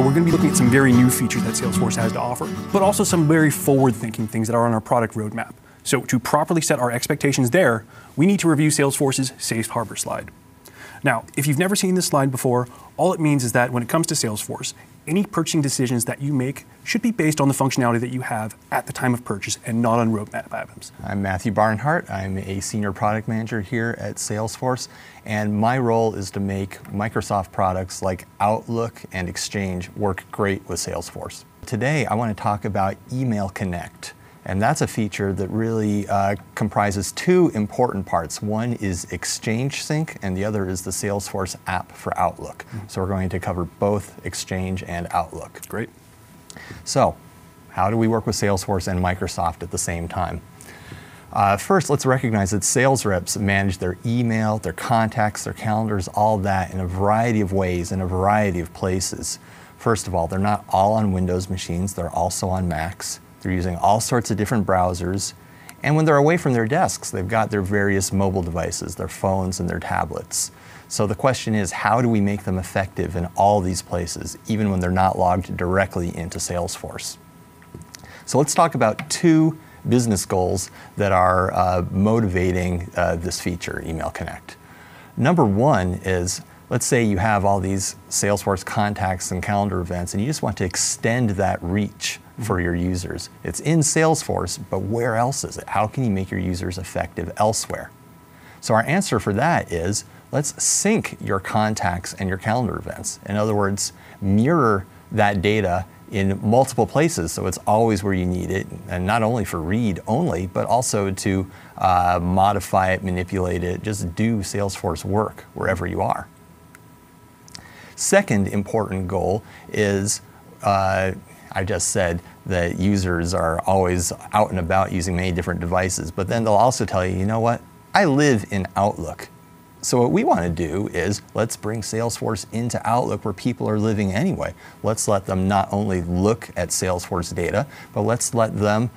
we're going to be looking at some very new features that Salesforce has to offer, but also some very forward-thinking things that are on our product roadmap. So to properly set our expectations there, we need to review Salesforce's Safe Harbor slide. Now, if you've never seen this slide before, all it means is that when it comes to Salesforce, any purchasing decisions that you make should be based on the functionality that you have at the time of purchase and not on roadmap items. I'm Matthew Barnhart. I'm a senior product manager here at Salesforce, and my role is to make Microsoft products like Outlook and Exchange work great with Salesforce. Today, I want to talk about Email Connect. And that's a feature that really comprises two important parts. One is Exchange Sync, and the other is the Salesforce app for Outlook. So we're going to cover both Exchange and Outlook. Great. So how do we work with Salesforce and Microsoft at the same time? First, let's recognize that sales reps manage their email, their contacts, their calendars, all of that in a variety of ways, in a variety of places. First of all, they're not all on Windows machines, they're also on Macs. They're using all sorts of different browsers. And when they're away from their desks, they've got their various mobile devices, their phones and their tablets. So the question is, how do we make them effective in all these places, even when they're not logged directly into Salesforce? So let's talk about two business goals that are motivating this feature, Email Connect. Number one is, let's say you have all these Salesforce contacts and calendar events, and you just want to extend that reach for your users. It's in Salesforce, but where else is it? How can you make your users effective elsewhere? So our answer for that is, let's sync your contacts and your calendar events. In other words, mirror that data in multiple places so it's always where you need it, and not only for read only, but also to modify it, manipulate it, just do Salesforce work wherever you are. Second important goal is, I just said that users are always out and about using many different devices, but then they'll also tell you, you know what, I live in Outlook. So what we want to do is, let's bring Salesforce into Outlook where people are living anyway. Let's let them not only look at Salesforce data, but let's let them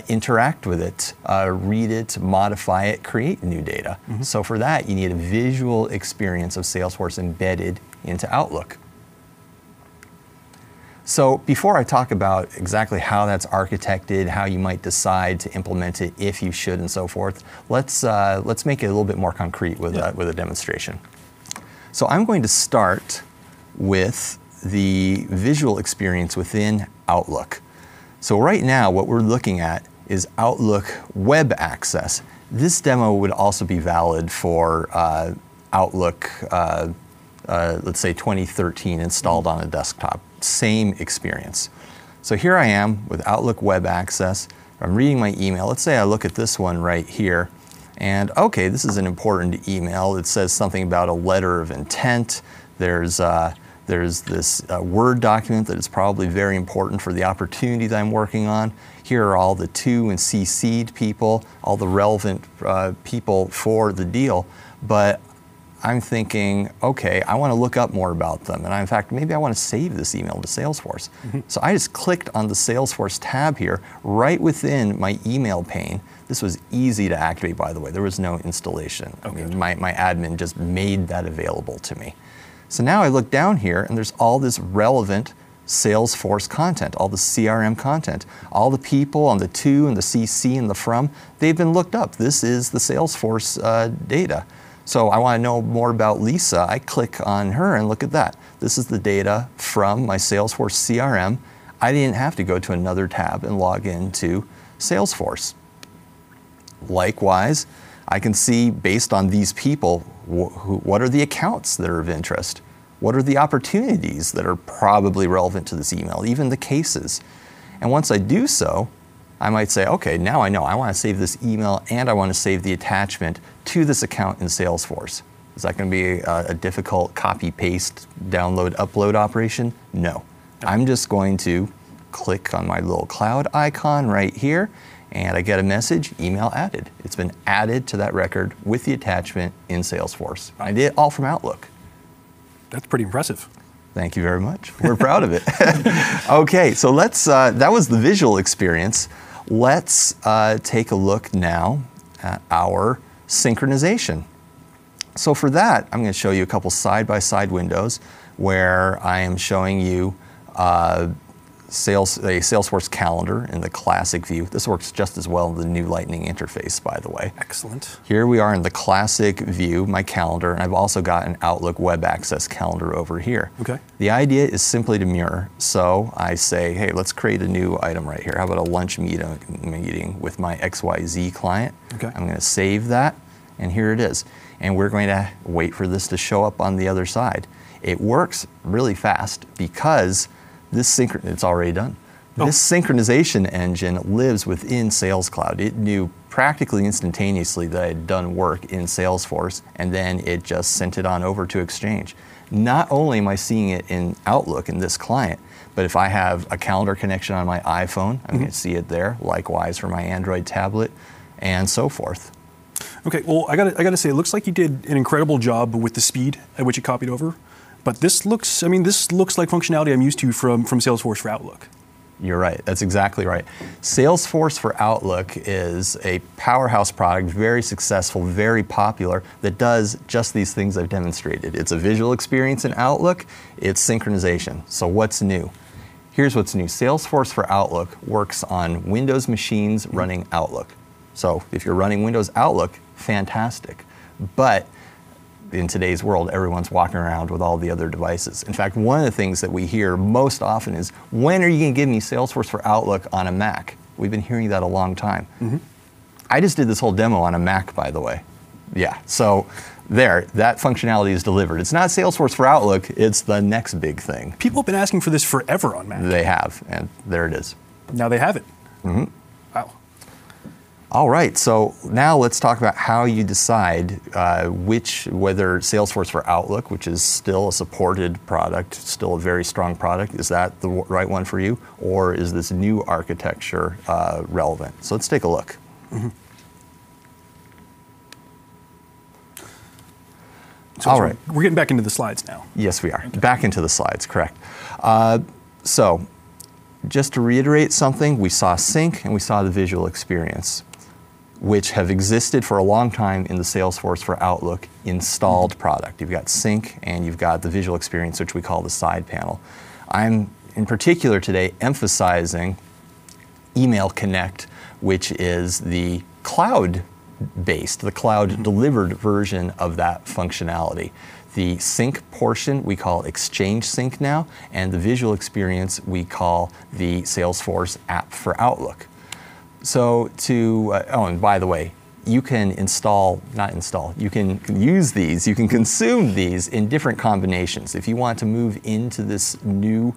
interact with it, read it, modify it, create new data. So for that, you need a visual experience of Salesforce embedded into Outlook. So before I talk about exactly how that's architected, how you might decide to implement it, if you should, and so forth, let's make it a little bit more concrete with a demonstration. So I'm going to start with the visual experience within Outlook. So right now, what we're looking at is Outlook Web Access. This demo would also be valid for Outlook, let's say 2013, installed on a desktop. Same experience. So here I am with Outlook Web Access. I'm reading my email. Let's say I look at this one right here, and okay, this is an important email. It says something about a letter of intent. There's this Word document that is probably very important for the opportunity that I'm working on. Here are all the to and CC'd people, all the relevant people for the deal. But I'm thinking, okay, I want to look up more about them. And in fact, maybe I want to save this email to Salesforce. So I just clicked on the Salesforce tab here, right within my email pane. This was easy to activate, by the way. There was no installation. Okay. I mean, my admin just made that available to me. So now I look down here, and there's all this relevant Salesforce content, all the CRM content, all the people on the to and the CC and the from, they've been looked up. This is the Salesforce data. So I want to know more about Lisa. I click on her and look at that. This is the data from my Salesforce CRM. I didn't have to go to another tab and log into Salesforce. Likewise, I can see based on these people, what are the accounts that are of interest? What are the opportunities that are probably relevant to this email, even the cases? And once I do so, I might say, okay, now I know. I want to save this email and I want to save the attachment to this account in Salesforce. Is that going to be a difficult copy, paste, download, upload operation? No. I'm just going to click on my little cloud icon right here, and I get a message, email added. It's been added to that record with the attachment in Salesforce. I did it all from Outlook. That's pretty impressive. Thank you very much. We're proud of it. Okay, so let's, that was the visual experience. Let's take a look now at our synchronization. So for that, I'm going to show you a couple side-by-side windows where I am showing you a Salesforce calendar in the classic view. This works just as well in the new Lightning interface, by the way. Excellent. Here we are in the classic view, my calendar, and I've also got an Outlook web access calendar over here. Okay. The idea is simply to mirror. So I say, hey, let's create a new item right here. How about a lunch meeting with my XYZ client? Okay. I'm going to save that, and here it is. And we're going to wait for this to show up on the other side. It works really fast because it's already done. Oh. This synchronization engine lives within Sales Cloud. It knew practically instantaneously that I had done work in Salesforce, and then it just sent it on over to Exchange. Not only am I seeing it in Outlook in this client, but if I have a calendar connection on my iPhone, I'm going to see it there. Likewise for my Android tablet, and so forth. Okay, well, I gotta say, it looks like you did an incredible job with the speed at which you copied over. But this looks like functionality I'm used to from Salesforce for Outlook. You're right. That's exactly right. Salesforce for Outlook is a powerhouse product, very successful, very popular, that does just these things I've demonstrated. It's a visual experience in Outlook. It's synchronization. So what's new? Here's what's new. Salesforce for Outlook works on Windows machines running Outlook. So if you're running Windows Outlook, fantastic. But in today's world, everyone's walking around with all the other devices. In fact, one of the things that we hear most often is, when are you going to give me Salesforce for Outlook on a Mac? We've been hearing that a long time. I just did this whole demo on a Mac, by the way. Yeah, so there, that functionality is delivered. It's not Salesforce for Outlook, it's the next big thing. People have been asking for this forever on Mac. They have, and there it is. Now they have it. Wow. All right, so now let's talk about how you decide whether Salesforce for Outlook, which is still a supported product, still a very strong product, is that the right one for you, or is this new architecture relevant? So let's take a look. All right. We're getting back into the slides now. Yes, we are. Okay. Back into the slides, correct. So just to reiterate something, we saw sync and we saw the visual experience, which have existed for a long time in the Salesforce for Outlook installed product. You've got sync and you've got the visual experience, which we call the side panel. I'm in particular today emphasizing Email Connect, which is the cloud-based, the cloud-delivered version of that functionality. The sync portion we call Exchange Sync now, and the visual experience we call the Salesforce app for Outlook. So and by the way, you can you can use these, you can consume these in different combinations. If you want to move into this new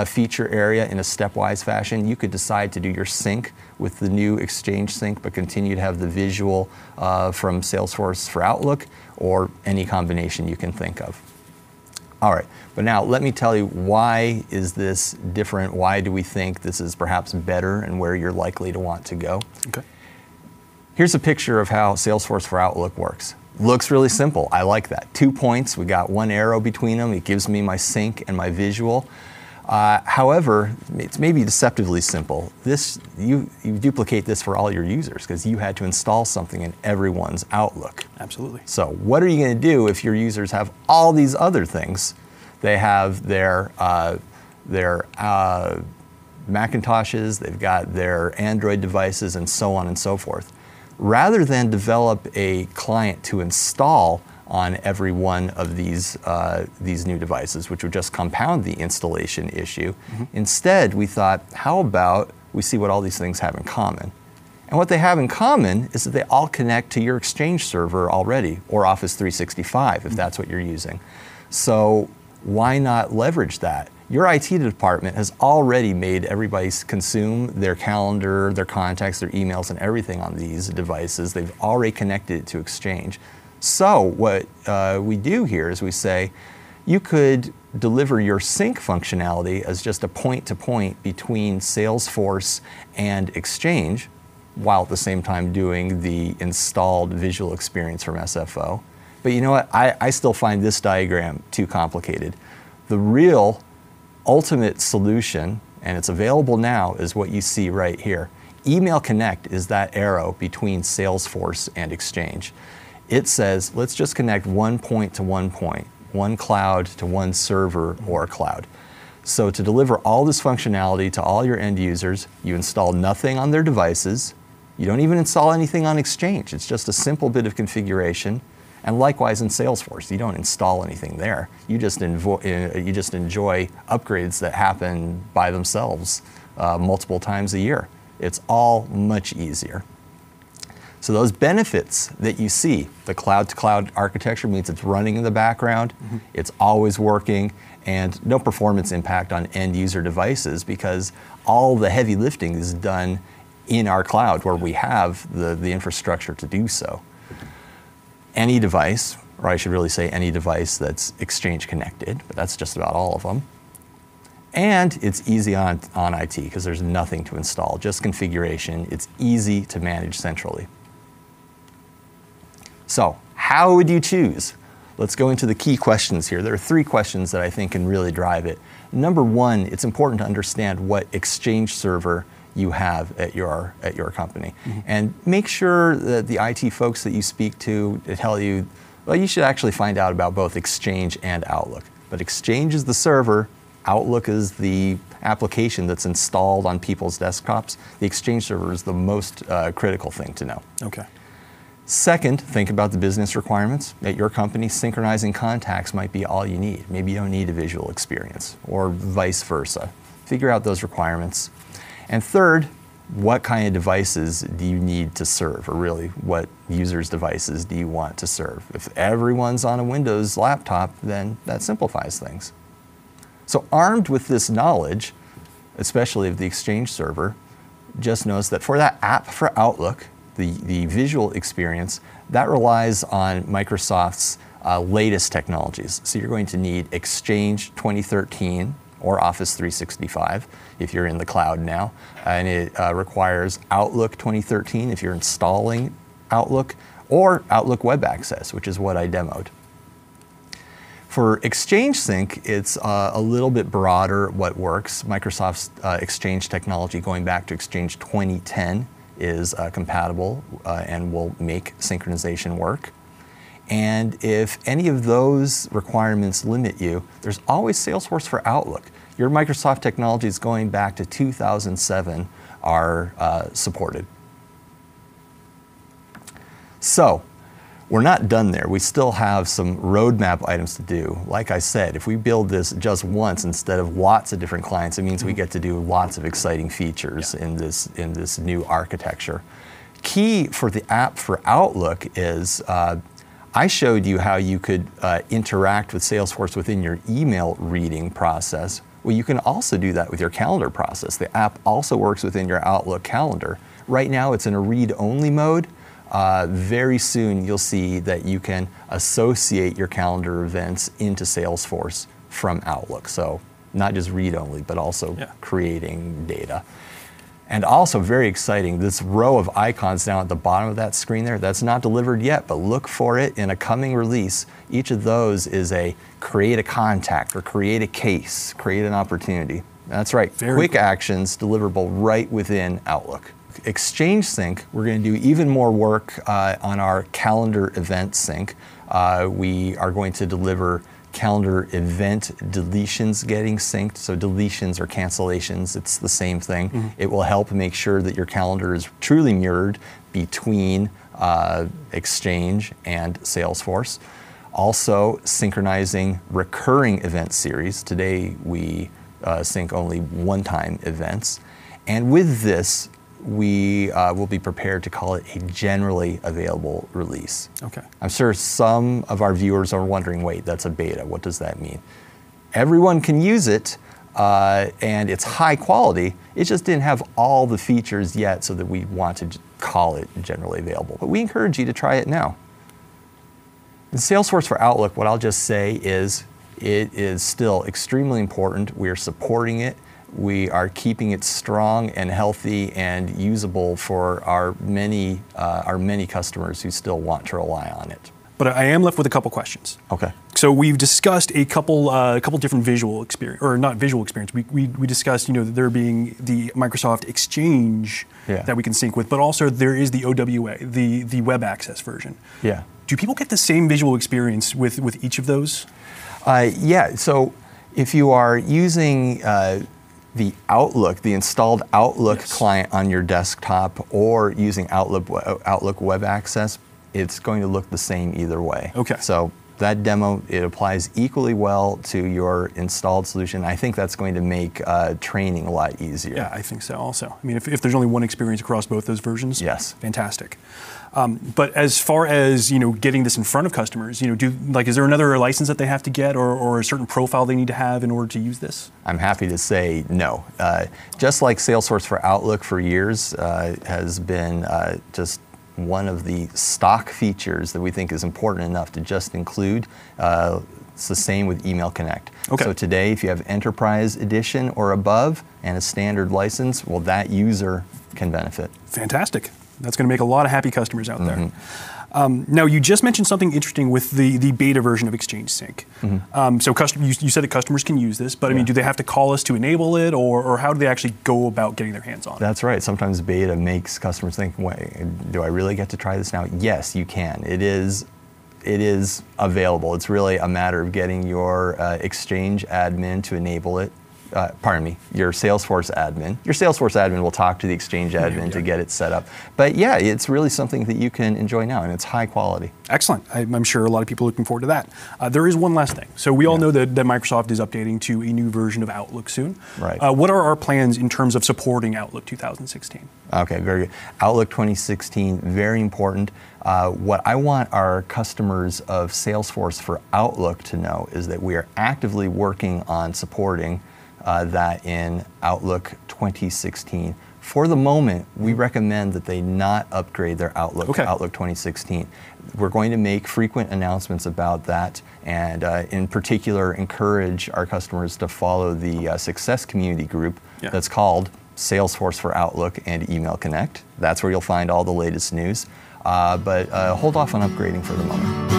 feature area in a stepwise fashion, you could decide to do your sync with the new Exchange Sync, but continue to have the visual from Salesforce for Outlook, or any combination you can think of. All right, but now let me tell you, why is this different? Why do we think this is perhaps better, and where you're likely to want to go? Okay. Here's a picture of how Salesforce for Outlook works. Looks really simple. I like that. 2 points, we got one arrow between them. It gives me my sync and my visual. However, it's maybe deceptively simple. You duplicate this for all your users because you had to install something in everyone's Outlook. Absolutely. So what are you going to do if your users have all these other things? They have their Macintoshes, they've got their Android devices, and so on and so forth. Rather than develop a client to install on every one of these new devices, which would just compound the installation issue. Instead, we thought, how about we see what all these things have in common? And what they have in common is that they all connect to your Exchange server already, or Office 365, if that's what you're using. So why not leverage that? Your IT department has already made everybody consume their calendar, their contacts, their emails, and everything on these devices. They've already connected it to Exchange. So what we do here is we say, you could deliver your sync functionality as just a point-to-point between Salesforce and Exchange, while at the same time doing the installed visual experience from SFO. But you know what? I still find this diagram too complicated. The real ultimate solution, and it's available now, is what you see right here. Email Connect is that arrow between Salesforce and Exchange. It says, let's just connect one point to one point, one cloud to one server or cloud. So to deliver all this functionality to all your end users, you install nothing on their devices. You don't even install anything on Exchange. It's just a simple bit of configuration. And likewise in Salesforce, you don't install anything there. You just enjoy upgrades that happen by themselves multiple times a year. It's all much easier. So those benefits that you see, the cloud-to-cloud architecture means it's running in the background, it's always working, and no performance impact on end user devices because all the heavy lifting is done in our cloud where we have the infrastructure to do so. Any device, or I should really say any device that's Exchange connected, but that's just about all of them. And it's easy on IT because there's nothing to install, just configuration. It's easy to manage centrally. So how would you choose? Let's go into the key questions here. There are 3 questions that I think can really drive it. Number 1, it's important to understand what Exchange server you have at your company. And make sure that the IT folks that you speak to tell you, well, you should actually find out about both Exchange and Outlook. But Exchange is the server, Outlook is the application that's installed on people's desktops. The Exchange server is the most critical thing to know. Okay. Second, think about the business requirements. At your company, synchronizing contacts might be all you need. Maybe you don't need a visual experience, or vice versa. Figure out those requirements. And third, what kind of devices do you need to serve, or really, what users' devices do you want to serve? If everyone's on a Windows laptop, then that simplifies things. So armed with this knowledge, especially of the Exchange server, just notice that for that app for Outlook, the visual experience, that relies on Microsoft's latest technologies. So you're going to need Exchange 2013 or Office 365 if you're in the cloud now. And it requires Outlook 2013 if you're installing Outlook, or Outlook Web Access, which is what I demoed. For Exchange Sync, it's a little bit broader what works. Microsoft's Exchange technology going back to Exchange 2010 is compatible and will make synchronization work. And if any of those requirements limit you, there's always Salesforce for Outlook. Your Microsoft technologies going back to 2007 are supported. So, we're not done there. We still have some roadmap items to do. Like I said, if we build this just once instead of lots of different clients, it means we get to do lots of exciting features in this new architecture. Key for the app for Outlook is I showed you how you could interact with Salesforce within your email reading process. Well, you can also do that with your calendar process. The app also works within your Outlook calendar. Right now, it's in a read-only mode. Very soon, you'll see that you can associate your calendar events into Salesforce from Outlook. So not just read-only, but also creating data. And also very exciting, this row of icons down at the bottom of that screen there, that's not delivered yet, but look for it in a coming release. Each of those is a create a contact or create a case, create an opportunity. That's right, quick actions deliverable right within Outlook. Exchange Sync, we're going to do even more work on our calendar event sync. We are going to deliver calendar event deletions getting synced. So deletions or cancellations, it's the same thing. It will help make sure that your calendar is truly mirrored between Exchange and Salesforce. Also synchronizing recurring event series. Today we sync only one-time events. And with this, we will be prepared to call it a generally available release. Okay. I'm sure some of our viewers are wondering, wait, that's a beta, what does that mean? Everyone can use it, and it's high quality. It just didn't have all the features yet so that we want to call it generally available. But we encourage you to try it now. In Salesforce for Outlook, what I'll just say is it is still extremely important. We are supporting it. We are keeping it strong and healthy and usable for our many customers who still want to rely on it. But I am left with a couple questions. Okay. So we've discussed a couple different visual experience, or not visual experience. We discussed, there being the Microsoft Exchange that we can sync with, but also there is the OWA, the web access version. Yeah. Do people get the same visual experience with each of those? Yeah. So If you are using the Outlook, the installed Outlook client on your desktop, or using Outlook Web Access, it's going to look the same either way. Okay. So that demo, it applies equally well to your installed solution. I think that's going to make training a lot easier. Yeah, I think so also. I mean, if there's only one experience across both those versions, yes, fantastic. But as far as getting this in front of customers, is there another license that they have to get, or a certain profile they need to have in order to use this? I'm happy to say no. Just like Salesforce for Outlook for years has been just one of the stock features that we think is important enough to just include. It's the same with Email Connect. Okay. So today, if you have Enterprise Edition or above and a standard license, well, that user can benefit. Fantastic. That's going to make a lot of happy customers out there. Now, you just mentioned something interesting with the beta version of Exchange Sync. So you said that customers can use this, but I mean, do they have to call us to enable it, or how do they actually go about getting their hands on it? That's right. Sometimes beta makes customers think, wait, do I really get to try this now? Yes, you can. It is available. It's really a matter of getting your Exchange admin to enable it. Your Salesforce admin. Your Salesforce admin will talk to the Exchange admin to get it set up. But yeah, it's really something that you can enjoy now, and it's high quality. Excellent. I'm sure a lot of people are looking forward to that. There is one last thing. So we all know that Microsoft is updating to a new version of Outlook soon. Right. What are our plans in terms of supporting Outlook 2016? Okay, very good. Outlook 2016, very important. What I want our customers of Salesforce for Outlook to know is that we are actively working on supporting that in Outlook 2016. For the moment, we recommend that they not upgrade their Outlook to Outlook 2016. We're going to make frequent announcements about that, and in particular, encourage our customers to follow the Success Community group that's called Salesforce for Outlook and Email Connect. That's where you'll find all the latest news. But hold off on upgrading for the moment.